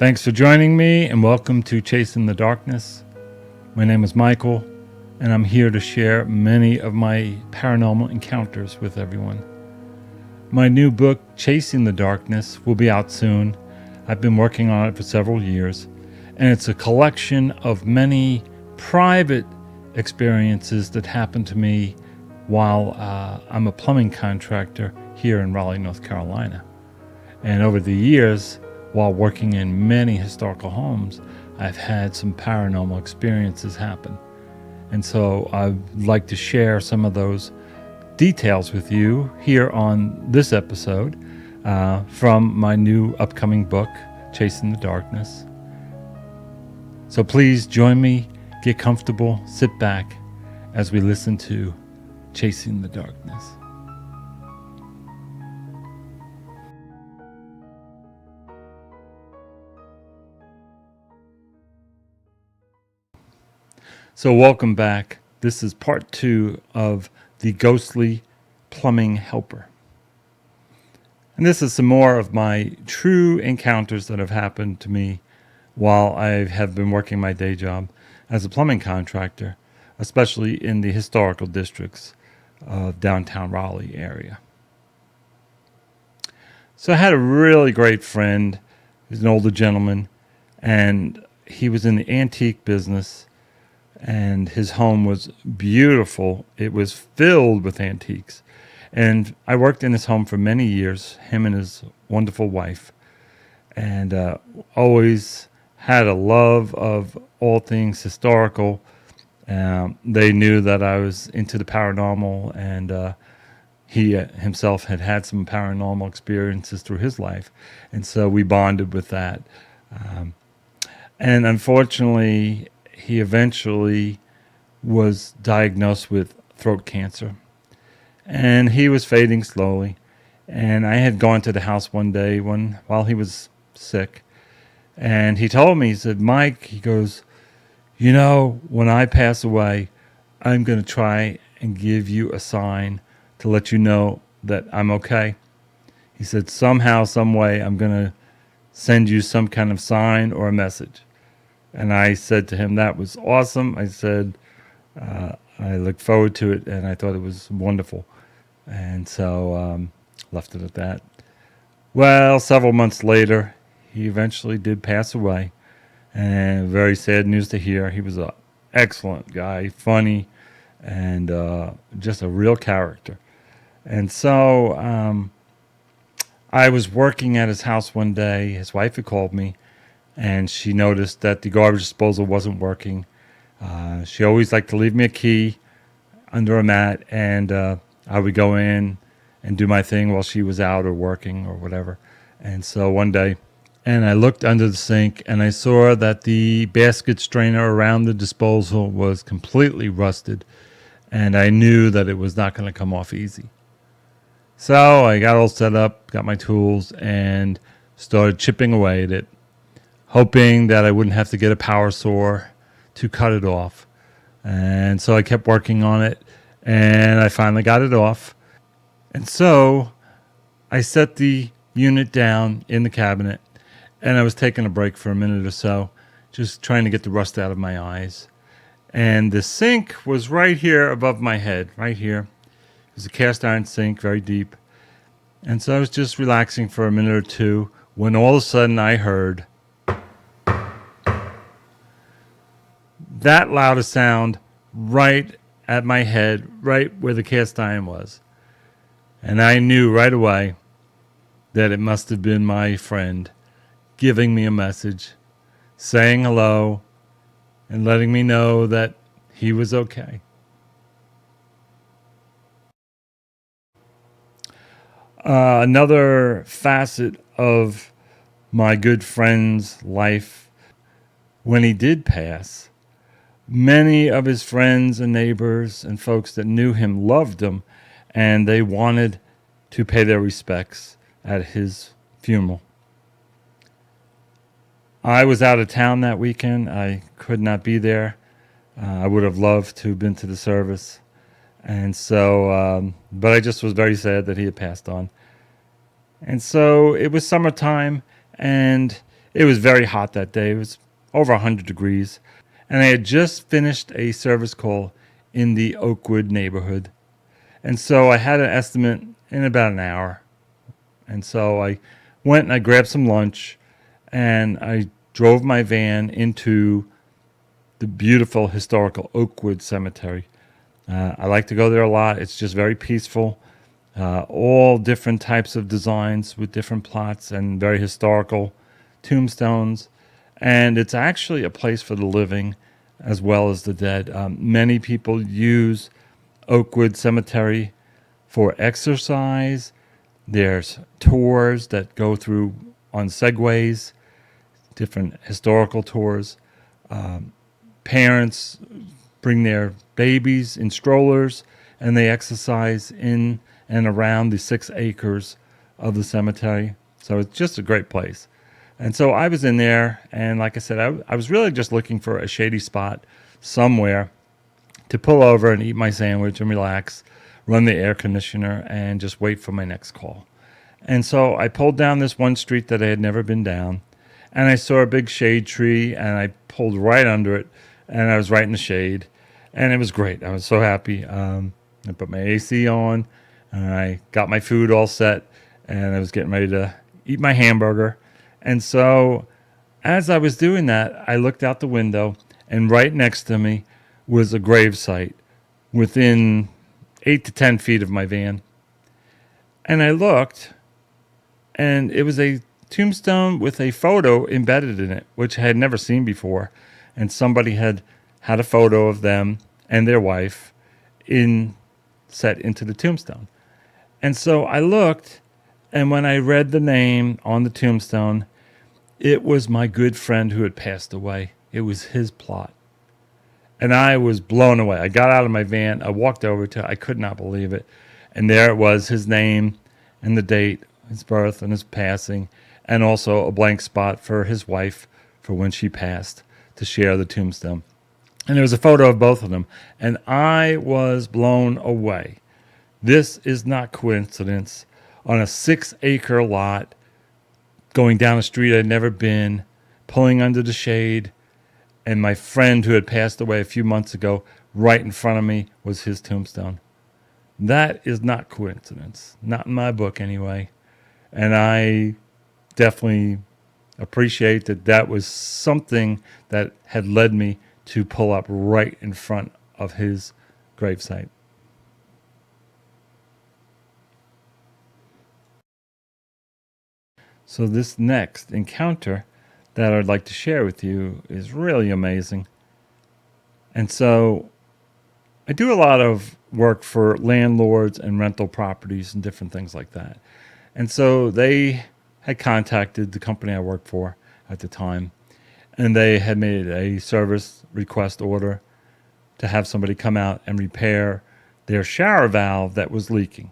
Thanks for joining me and welcome to Chasing the Darkness. My name is Michael and I'm here to share many of my paranormal encounters with everyone. My new book, Chasing the Darkness, will be out soon. I've been working on it for several years, and it's a collection of many private experiences that happened to me while I'm a plumbing contractor here in Raleigh, North Carolina. And over the years, while working in many historical homes, I've had some paranormal experiences happen. And so I'd like to share some of those details with you here on this episode from my new upcoming book, Chasing the Darkness. So please join me, get comfortable, sit back as we listen to Chasing the Darkness. So welcome back. This is part 2 of The Ghostly Plumbing Helper. And this is some more of my true encounters that have happened to me while I have been working my day job as a plumbing contractor, especially in the historical districts of downtown Raleigh area. So I had a really great friend. He's an older gentleman, and he was in the antique business. And his home was beautiful. It was filled with antiques. And I worked in his home for many years, him and his wonderful wife, and always had a love of all things historical. They knew that I was into the paranormal, and he himself had had some paranormal experiences through his life. And so we bonded with that. And unfortunately, he eventually was diagnosed with throat cancer, and he was fading slowly. And I had gone to the house one day while he was sick, and he told me, he said, "Mike," he goes, when I pass away, I'm going to try and give you a sign to let you know that I'm okay." He said, "Somehow, some way, I'm going to send you some kind of sign or a message." And I said to him, "That was awesome." I said, I look forward to it, and I thought it was wonderful. And so left it at that. Well, several months later, he eventually did pass away. And very sad news to hear. He was an excellent guy, funny, and just a real character. And so I was working at his house one day. His wife had called me, and she noticed that the garbage disposal wasn't working. She always liked to leave me a key under a mat, and I would go in and do my thing while she was out or working or whatever. And so one day, and I looked under the sink, and I saw that the basket strainer around the disposal was completely rusted, and I knew that it was not going to come off easy. So I got all set up, got my tools, and started chipping away at it, hoping that I wouldn't have to get a power saw to cut it off. And so I kept working on it, and I finally got it off. And so I set the unit down in the cabinet, and I was taking a break for a minute or so, just trying to get the rust out of my eyes. And the sink was right here above my head, right here. It was a cast iron sink, very deep. And so I was just relaxing for a minute or two when all of a sudden I heard that loud a sound right at my head, right where the cast iron was. And I knew right away that it must have been my friend giving me a message, saying hello, and letting me know that he was okay. Another facet of my good friend's life, when he did pass, many of his friends and neighbors and folks that knew him loved him, and they wanted to pay their respects at his funeral. I was out of town that weekend. I could not be there. I would have loved to have been to the service. And so, but I just was very sad that he had passed on. And so it was summertime, and It was very hot that day. It was over 100 degrees. And I had just finished a service call in the Oakwood neighborhood. And so I had an estimate in about an hour. And so I went and I grabbed some lunch and I drove my van into the beautiful historical Oakwood Cemetery. I like to go there a lot. It's just very peaceful. All different types of designs with different plots and very historical tombstones. And it's actually a place for the living as well as the dead. Many people use Oakwood Cemetery for exercise. There's tours that go through on segways, different historical tours. Parents bring their babies in strollers and they exercise in and around the 6 acres of the cemetery. So it's just a great place. And so I was in there, and like I said, I was really just looking for a shady spot somewhere to pull over and eat my sandwich and relax, run the air conditioner, and just wait for my next call. And so I pulled down this one street that I had never been down, and I saw a big shade tree, and I pulled right under it, and I was right in the shade, and it was great. I was so happy. I put my AC on, and I got my food all set, and I was getting ready to eat my hamburger. And so as I was doing that, I looked out the window, and right next to me was a grave site within 8 to 10 feet of my van. And I looked, and it was a tombstone with a photo embedded in it, which I had never seen before. And somebody had a photo of them and their wife set into the tombstone. And so I looked, and when I read the name on the tombstone, it was my good friend who had passed away. It was his plot. And I was blown away. I got out of my van. I walked over to it. I could not believe it. And there it was, his name and the date, his birth and his passing, and also a blank spot for his wife for when she passed to share the tombstone. And there was a photo of both of them. And I was blown away. This is not coincidence. On a 6-acre lot, going down a street I'd never been, pulling under the shade, and my friend who had passed away a few months ago, right in front of me, was his tombstone. That is not coincidence. Not in my book, anyway. And I definitely appreciate that was something that had led me to pull up right in front of his gravesite. So this next encounter that I'd like to share with you is really amazing. And so I do a lot of work for landlords and rental properties and different things like that. And so they had contacted the company I worked for at the time, and they had made a service request order to have somebody come out and repair their shower valve that was leaking.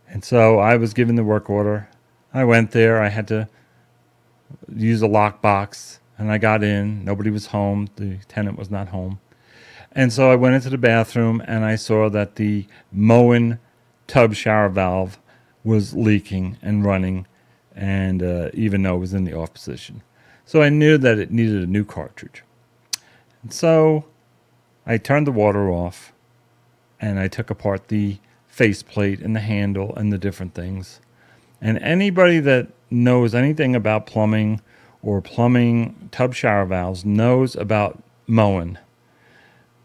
And so I was given the work order. I went there. I had to use a lockbox, and I got in. Nobody was home. The tenant was not home. And so I went into the bathroom, and I saw that the Moen tub shower valve was leaking and running, and even though it was in the off position. So I knew that it needed a new cartridge. And so I turned the water off, and I took apart the faceplate and the handle and the different things. And anybody that knows anything about plumbing or plumbing tub shower valves knows about Moen.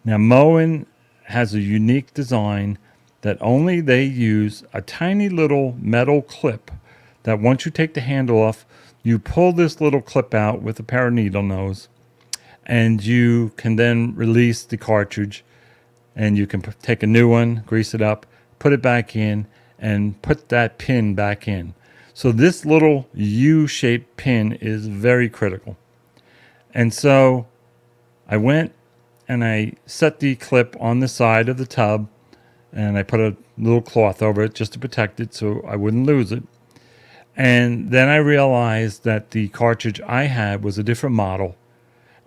Now, Moen has a unique design that only they use a tiny little metal clip that once you take the handle off, you pull this little clip out with a pair of needle nose, and you can then release the cartridge, and you can take a new one, grease it up, put it back in, and put that pin back in. So this little U-shaped pin is very critical. And so I went and I set the clip on the side of the tub, and I put a little cloth over it just to protect it so I wouldn't lose it. And then I realized that the cartridge I had was a different model,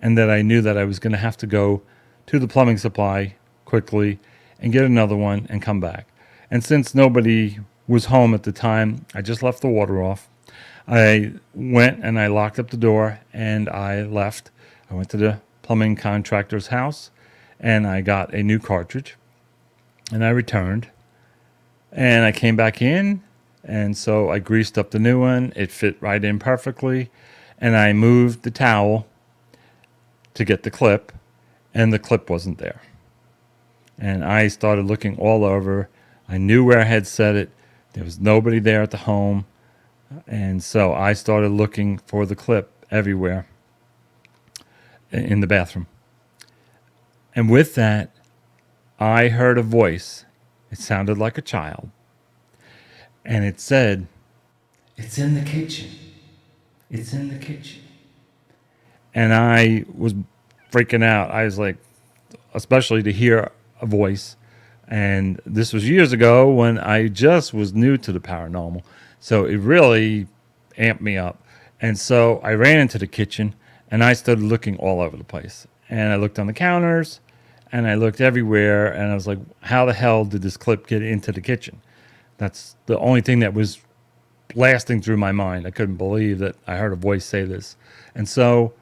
and that I knew that I was going to have to go to the plumbing supply quickly and get another one and come back. And since nobody was home at the time, I just left the water off. I went and I locked up the door and I left. I went to the plumbing contractor's house and I got a new cartridge and I returned and I came back in. And so I greased up the new one. It fit right in perfectly. And I moved the towel to get the clip, and the clip wasn't there. And I started looking all over. I knew where I had set it. There was nobody there at the home. And so I started looking for the clip everywhere in the bathroom. And with that, I heard a voice. It sounded like a child. And it said, "It's in the kitchen. It's in the kitchen." And I was freaking out. I was like, especially to hear a voice. And this was years ago when I just was new to the paranormal. So it really amped me up. And so I ran into the kitchen and I started looking all over the place. And I looked on the counters and I looked everywhere. And I was like, how the hell did this clip get into the kitchen? That's the only thing that was blasting through my mind. I couldn't believe that I heard a voice say this. And so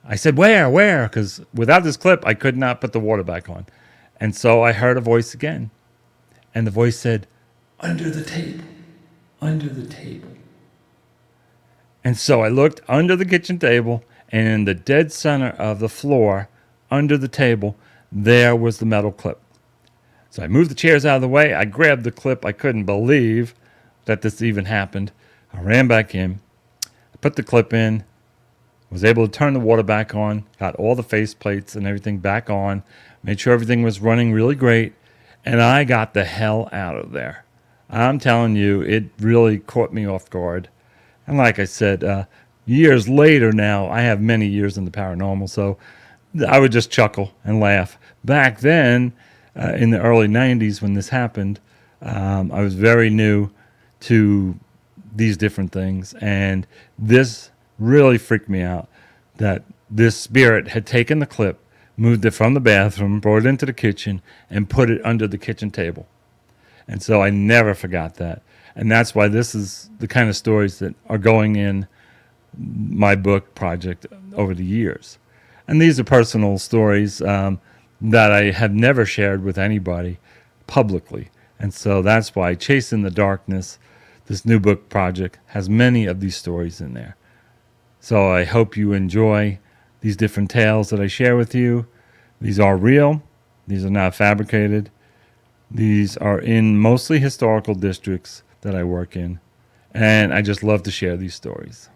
I said, where? Because without this clip, I could not put the water back on. And so I heard a voice again. And the voice said, "Under the table, under the table." And so I looked under the kitchen table, and in the dead center of the floor, under the table, there was the metal clip. So I moved the chairs out of the way. I grabbed the clip. I couldn't believe that this even happened. I ran back in. I put the clip in. Was able to turn the water back on. Got all the face plates and everything back on. Made sure everything was running really great. And I got the hell out of there. I'm telling you, it really caught me off guard. And like I said, years later now, I have many years in the paranormal, so I would just chuckle and laugh. Back then, in the early 90s when this happened, I was very new to these different things. And this really freaked me out, that this spirit had taken the clip, moved it from the bathroom, brought it into the kitchen, and put it under the kitchen table. And so I never forgot that. And that's why this is the kind of stories that are going in my book project over the years. And these are personal stories that I have never shared with anybody publicly. And so that's why Chasing the Darkness, this new book project, has many of these stories in there. So I hope you enjoy these different tales that I share with you. These are real. These are not fabricated. These are in mostly historical districts that I work in. And I just love to share these stories.